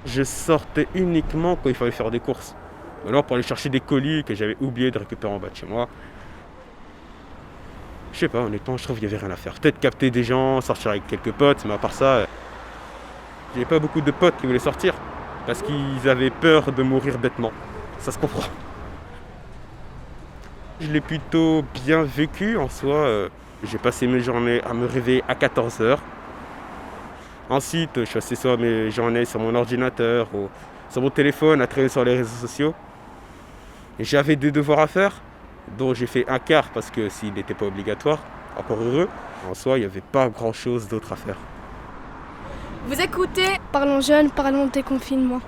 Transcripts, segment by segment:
Je sortais uniquement quand il fallait faire des courses. Ou alors pour aller chercher des colis que j'avais oublié de récupérer en bas de chez moi. Je sais pas, honnêtement, je trouve qu'il n'y avait rien à faire. Peut-être capter des gens, sortir avec quelques potes, mais à part ça, j'avais pas beaucoup de potes qui voulaient sortir. Parce qu'ils avaient peur de mourir bêtement. Ça se comprend. Je l'ai plutôt bien vécu en soi. J'ai passé mes journées à me réveiller à 14h. Ensuite, je passais soit mes journées sur mon ordinateur ou sur mon téléphone à traîner sur les réseaux sociaux. Et j'avais des devoirs à faire, dont j'ai fait un quart parce que s'il n'était pas obligatoire, encore heureux. En soi, il n'y avait pas grand-chose d'autre à faire. Vous écoutez Parlons jeunes, parlons déconfinement.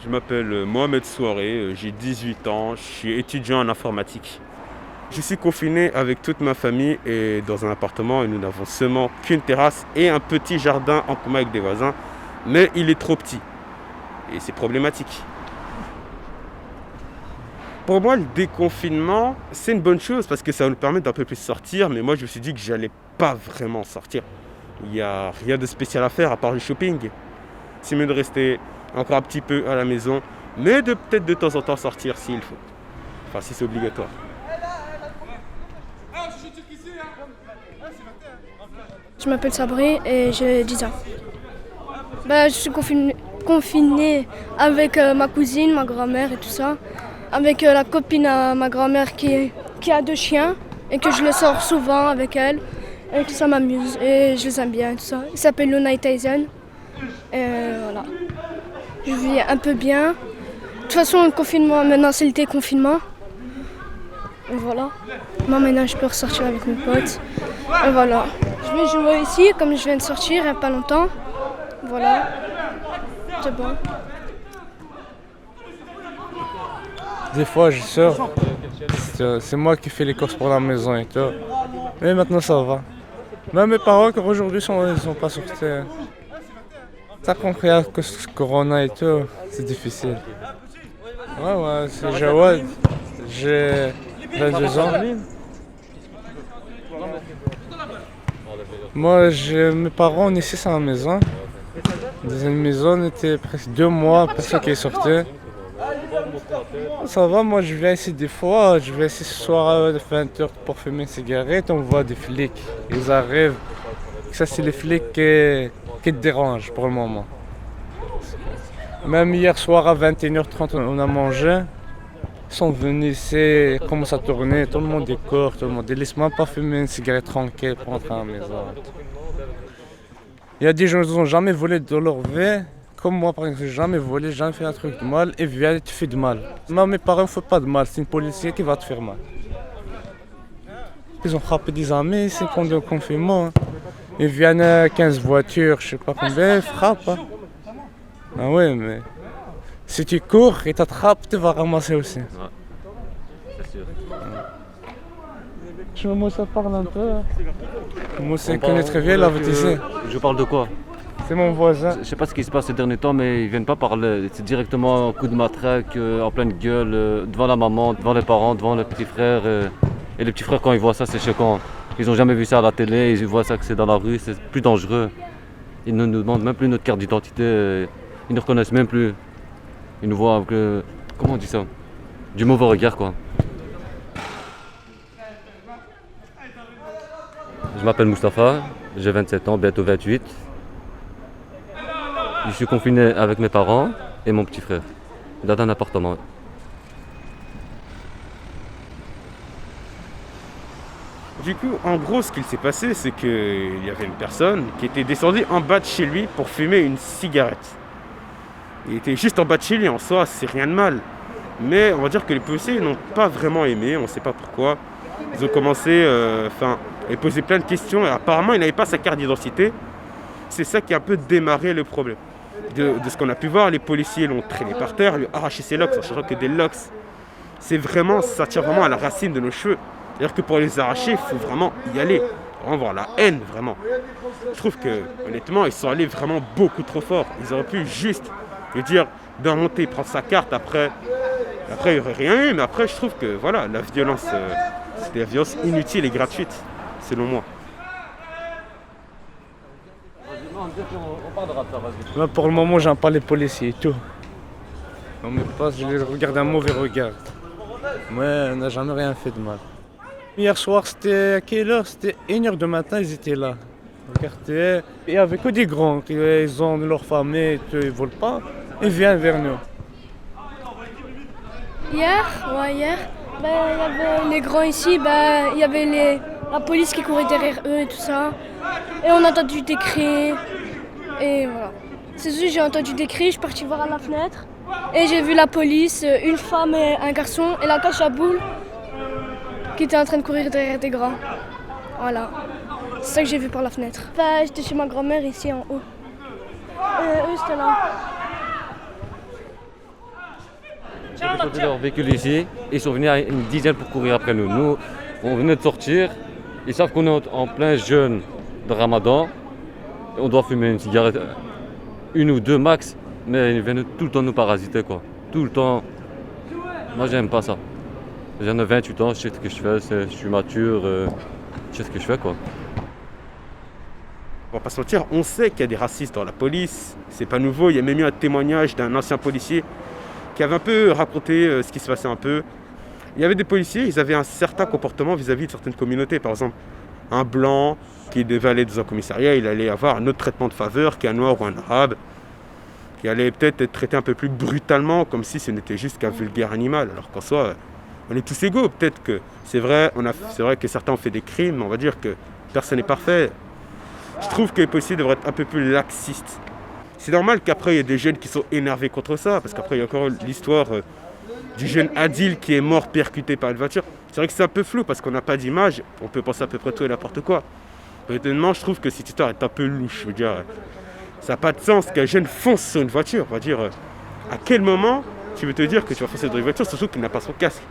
Je m'appelle Mohamed Souaré, j'ai 18 ans, je suis étudiant en informatique. Je suis confiné avec toute ma famille et dans un appartement et nous n'avons seulement qu'une terrasse et un petit jardin en commun avec des voisins, mais il est trop petit et c'est problématique. Pour moi, le déconfinement, c'est une bonne chose parce que ça va nous permettre d'un peu plus sortir, mais moi je me suis dit que j'allais pas vraiment sortir. Il n'y a rien de spécial à faire à part le shopping. C'est mieux de rester encore un petit peu à la maison, mais de peut-être de temps en temps sortir s'il faut. Enfin, si c'est obligatoire. Je m'appelle Sabri et j'ai 10 ans. Je suis confinée avec ma cousine, ma grand-mère et tout ça. Avec la copine à ma grand-mère qui a 2 chiens et que je le sors souvent avec elle. Et que ça m'amuse et je les aime bien et tout ça. Il s'appelle Luna et Tyson. Et voilà. Je vis un peu bien. De toute façon, le confinement, maintenant c'est le déconfinement. Et voilà. Moi maintenant je peux ressortir avec mes potes. Et voilà. Je vais jouer ici comme je viens de sortir il n'y a pas longtemps. Voilà. C'est bon. Des fois je sors, c'est moi qui fais les courses pour la maison et tout. Mais maintenant ça va. Même mes parents encore aujourd'hui ils sont pas sortis. T'as compris à cause de Corona et tout, c'est difficile. Ouais, c'est Jawad. J'ai 22 ans. Moi, mes parents, on est 6 à la maison. Dans une maison, on était presque 2 mois, personne qui est sorti. Ça va, moi je viens ici des fois, je viens ici ce soir à 20h pour fumer une cigarette, on voit des flics, ils arrivent. Ça c'est les flics qui te dérangent pour le moment. Même hier soir à 21h30 on a mangé, ils sont venus ici, ils commencent à tourner, tout le monde est court, tout le monde. Ils laissent même pas fumer une cigarette tranquille pour rentrer à la maison. Il y a des gens qui n'ont jamais volé de leur vie. Comme moi, par exemple, j'ai jamais volé, jamais fait un truc de mal, et viens, tu fais de mal. Moi, mes parents ne font pas de mal, c'est une policier qui va te faire mal. Ils ont frappé des amis ici pendant le confinement. Ils viennent 15 voitures, je sais pas combien, ils frappent. Hein. Ah oui, mais si tu cours et t'attrapes, tu vas ramasser aussi. Ouais, c'est sûr. Je me ça parle un peu. Moi, c'est connaît très bien la VTC. Je parle de quoi? C'est mon voisin. Je sais pas ce qui se passe ces derniers temps, mais ils viennent pas parler. C'est directement un coup de matraque, en pleine gueule, devant la maman, devant les parents, devant les petits frères. Et les petits frères, quand ils voient ça, c'est choquant. Ils ont jamais vu ça à la télé, ils voient ça que c'est dans la rue, c'est plus dangereux. Ils ne nous demandent même plus notre carte d'identité, ils ne reconnaissent même plus. Ils nous voient avec, comment on dit ça? Du mauvais regard, quoi. Je m'appelle Mustapha, j'ai 27 ans, bientôt 28. Je suis confiné avec mes parents et mon petit frère, dans un appartement. Du coup, en gros, ce qu'il s'est passé, c'est qu'il y avait une personne qui était descendue en bas de chez lui pour fumer une cigarette. Il était juste en bas de chez lui, en soi, c'est rien de mal. Mais on va dire que les policiers n'ont pas vraiment aimé, on ne sait pas pourquoi. Ils ont commencé, à poser plein de questions et apparemment, il n'avait pas sa carte d'identité. C'est ça qui a un peu démarré le problème. De ce qu'on a pu voir, les policiers l'ont traîné par terre, lui arraché ses locks, sachant que des locks, ça tire vraiment à la racine de nos cheveux. C'est-à-dire que pour les arracher, il faut vraiment y aller, vraiment voir la haine, vraiment. Je trouve que, honnêtement, ils sont allés vraiment beaucoup trop fort. Ils auraient pu juste lui dire de remonter, prendre sa carte, après il n'y aurait rien eu, mais après, je trouve que, voilà, la violence, c'était la violence inutile et gratuite, selon moi. On parlera de ça, vas-y. Moi, pour le moment, j'aime pas les policiers et tout. On me passe, je les regarde un mauvais regard. Moi, on n'a jamais rien fait de mal. Hier soir, c'était à quelle heure? C'était 1h du matin, ils étaient là. Regardez, il y avait que des grands, ils ont leur famille, ils ne volent pas, ils viennent vers nous. Hier, il y avait les grands ici, il y avait la police qui courait derrière eux et tout ça. Et on a entendu des cris. Et voilà. C'est juste, j'ai entendu des cris, je suis partie voir à la fenêtre. Et j'ai vu la police, une femme et un garçon, et la cache à boule qui était en train de courir derrière des grands. Voilà. C'est ça que j'ai vu par la fenêtre. J'étais chez ma grand-mère ici en haut. Eux, c'était là. Ils ont posé leur véhicule ici, ils sont venus à une dizaine pour courir après nous. Nous, on venait de sortir, ils savent qu'on est en plein jeûne de Ramadan. On doit fumer une cigarette, une ou deux max, mais ils viennent tout le temps nous parasiter, quoi. Tout le temps. Moi, j'aime pas ça. J'en ai 28 ans, je sais ce que je fais, je suis mature, je sais ce que je fais, quoi. On va pas se mentir, on sait qu'il y a des racistes dans la police, c'est pas nouveau, il y a même eu un témoignage d'un ancien policier qui avait un peu raconté ce qui se passait un peu. Il y avait des policiers, ils avaient un certain comportement vis-à-vis de certaines communautés. Par exemple, un blanc qui devait aller dans un commissariat, il allait avoir un autre traitement de faveur qu'un noir ou un arabe, qui allait peut-être être traité un peu plus brutalement, comme si ce n'était juste qu'un vulgaire animal, alors qu'en soi, on est tous égaux. Peut-être que c'est vrai que certains ont fait des crimes, mais on va dire que personne n'est parfait. Je trouve que les policiers devraient être un peu plus laxistes. C'est normal qu'après, il y ait des jeunes qui sont énervés contre ça, parce qu'après, il y a encore l'histoire du jeune Adil qui est mort percuté par une voiture. C'est vrai que c'est un peu flou, parce qu'on n'a pas d'image, on peut penser à peu près tout et n'importe quoi. Honnêtement, je trouve que cette histoire est un peu louche. Je veux dire, ça n'a pas de sens qu'un jeune fonce sur une voiture. On va dire, à quel moment tu veux te dire que tu vas foncer dans une voiture, surtout qu'il n'a pas son casque.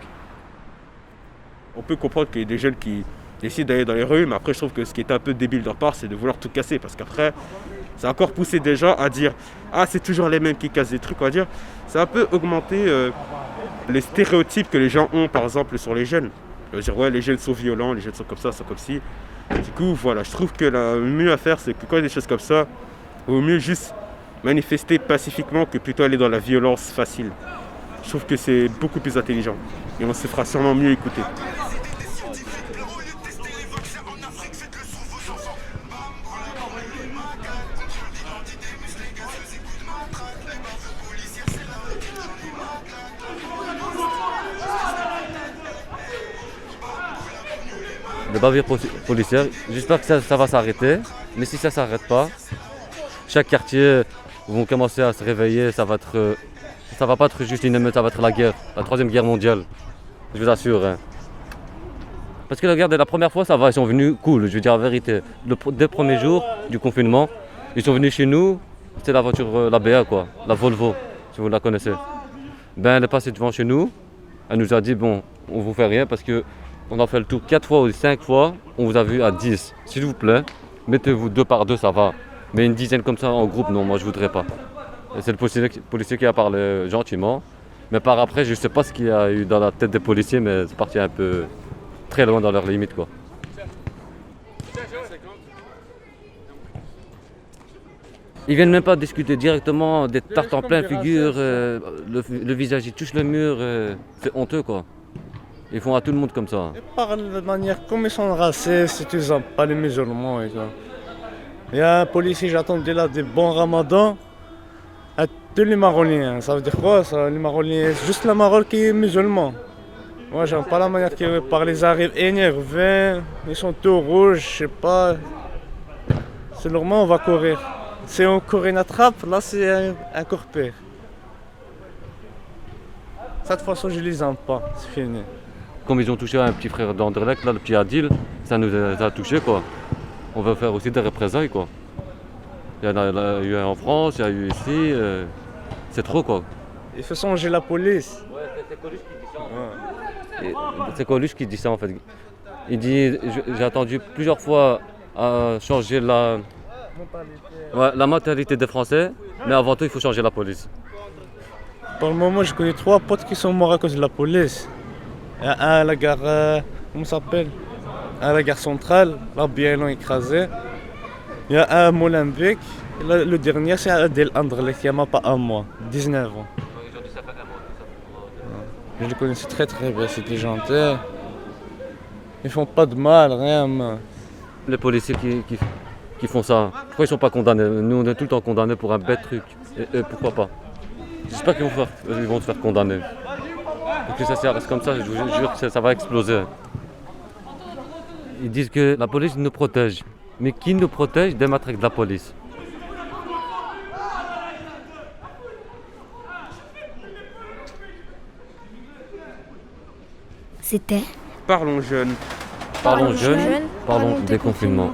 On peut comprendre qu'il y a des jeunes qui décident d'aller dans les rues, mais après, je trouve que ce qui est un peu débile de leur part, c'est de vouloir tout casser, parce qu'après, ça a encore poussé des gens à dire « Ah, c'est toujours les mêmes qui cassent des trucs », on va dire. Ça a un peu augmenté les stéréotypes que les gens ont, par exemple, sur les jeunes. Je veux dire, ouais, les jeunes sont violents, les jeunes sont comme ça, sont comme ci. Du coup, voilà, je trouve que le mieux à faire, c'est que quand il y a des choses comme ça, il vaut mieux juste manifester pacifiquement que plutôt aller dans la violence facile. Je trouve que c'est beaucoup plus intelligent et on se fera sûrement mieux écouter. De bavures policières, j'espère que ça va s'arrêter, mais si ça ne s'arrête pas, chaque quartier vont commencer à se réveiller, ça va pas être juste une émeute, ça va être la guerre, la troisième guerre mondiale, je vous assure. Hein. Parce que regarde, la première fois ça va, ils sont venus cool, je veux dire la vérité. Dès le premier jour du confinement, ils sont venus chez nous, c'était la voiture, la BA quoi, la Volvo, si vous la connaissez. Ben elle est passée devant chez nous, elle nous a dit bon, on vous fait rien parce que on a fait le tour 4 fois ou 5 fois, on vous a vu à 10. S'il vous plaît, mettez-vous 2 par 2, ça va. Mais une dizaine comme ça en groupe, non, moi je voudrais pas. Et c'est le policier qui a parlé gentiment. Mais par après, je sais pas ce qu'il y a eu dans la tête des policiers, mais c'est parti un peu très loin dans leurs limites, quoi. Ils viennent même pas discuter directement des tartes en pleine figure, le visage il touche le mur, c'est honteux quoi. Ils font à tout le monde comme ça. Ils parlent de manière comme ils sont racistes, ils n'aiment pas les musulmans et ça. Il y a un policier, j'attendais là des bons ramadans à tous les Maroniens. Ça veut dire quoi ça, les Maroniens? C'est juste le Maroc qui est musulman. Moi j'aime pas la manière qu'ils parlent, ils arrivent énervés, ils sont tout rouges, je sais pas. C'est normal, on va courir. Si on court une attrape, là c'est encore pire. Cette façon je les aime pas, c'est fini. Comme ils ont touché un petit frère d'Anderlecht, là, le petit Adil, ça nous a touché quoi. On veut faire aussi des représailles quoi. Il y en a eu en France, il y a eu ici, c'est trop quoi. Il faut changer la police. Ouais, c'est Coluche qui dit ça. Ouais. C'est Coluche qui dit ça en fait. Il dit, j'ai attendu plusieurs fois à changer la mentalité des Français, mais avant tout il faut changer la police. Pour le moment, je connais 3 potes qui sont morts à cause de la police. Il y a un à la gare, comment ça s'appelle? À la gare centrale, là bien ils l'ont écrasé. Il y a un à Molenbeek, le dernier c'est à Adel Anderlecht, il y a même pas un mois, 19 ans. Je les connaissais très bien, c'était gentil. Ils font pas de mal, rien. Les policiers qui font ça, pourquoi ils sont pas condamnés? Nous on est tout le temps condamnés pour un bête truc. Et pourquoi pas? J'espère qu'ils vont se faire condamner. Parce que ça reste comme ça, je vous jure que ça va exploser. Ils disent que la police nous protège. Mais qui nous protège des matraques de la police? C'était Parlons jeunes. Parlons jeunes, parlons déconfinement.